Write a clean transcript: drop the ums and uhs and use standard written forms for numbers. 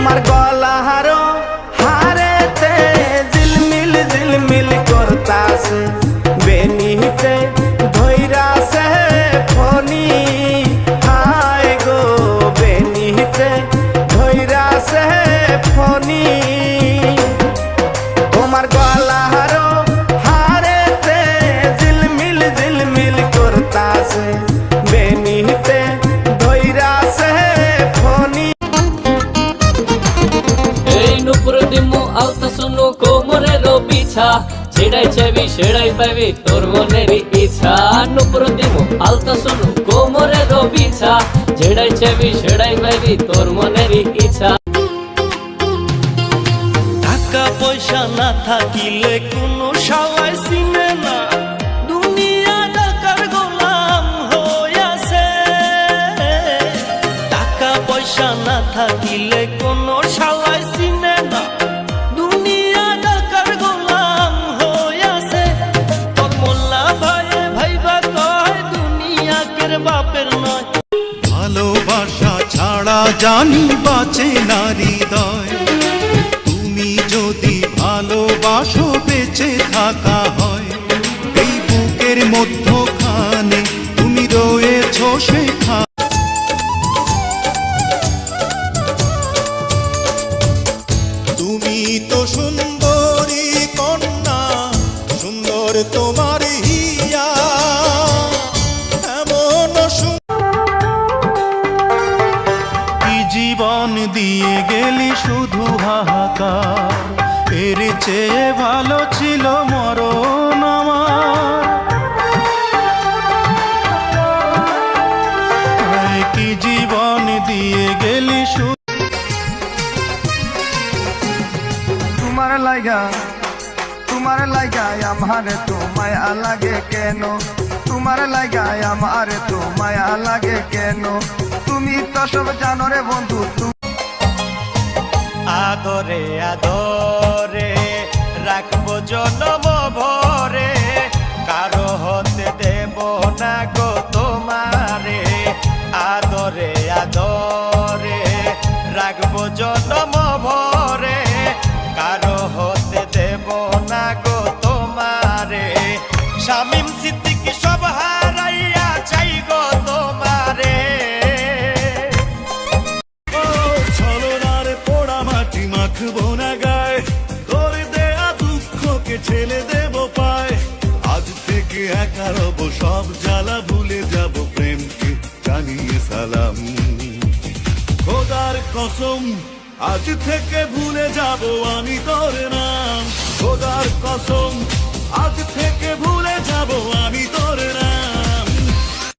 তোমার গলা হারেতে ঝিলমিল ঝিলমিল করতাছে বেনিতে ধইরাছে ফনি হায় গো বেনিতে ধইরাছে ফনি তোমার গলা হারেতে ঝিলমিল ঝিলমিল করতাছে বেনিতে ধইরাছে ফনি এই নুপুর দিমু আলতা শুনু কোমরের পিছা ছেড়াই চাবি সেড়াই পাবি তোর মনের ইচ্ছা নুপুর দিমু আলতা শুনু কোমরের পিছা ছেড়াই চাবি সেড়াই পাবি তোর মনের ইচ্ছা টাকা পয়সা না থাকিলে কোনো শালাই চিনে না দুনিয়া টাকার গোলাম হইয়াছে টাকা পয়সা না থাকিলে কোনো শালাই চিনে না দুনিয়া টাকার গোলাম হইয়াছে তোর মোল্লা ভাইয়ে ভাইবা কয় দুনিয়া কের বাপের নয় ভালোবাসা ছাড়া জানি বাঁচে না হৃদয় তুমি যদি ভালোবাসো বেঁচে থাকা হয় এই বুকের মধ্যখানে তুমি রয়েছো সেখানে তুমি তো সুন্দরী কন্যা সুন্দর তোমার হিয়া এমন জীবন দিয়ে গেলি শুধু হাহাকার এর চেয়ে ভালো ছিল মরণ আমার কি জীবন দিয়ে গেলি তোমার লাইগা আমার তো মায়া লাগে কেন তোমার লাইগা আমার তো মায়া লাগে কেন তুমি তো সব জানো রে বন্ধু আদরে আদরে রাখবো জনম ভরে কারো হতে দেব না গো তোমারে আদরে আদরে রাখবো জনম ভরে কারো হতে দেব না গো তোমারে শামিম সিদ্দিকী সব হারাইয়া চাই গো তোমারে মাখবো না গায়ে তোর দেয়া দুঃখকে ঠেলে দেব পায় আজ থেকে একা রব সব জ্বালা ভুলে যাব প্রেমকে জানিয়ে সালাম খোদার কসম আজ থেকে ভুলে যাব আমি তোর নাম খোদার কসম আজ থেকে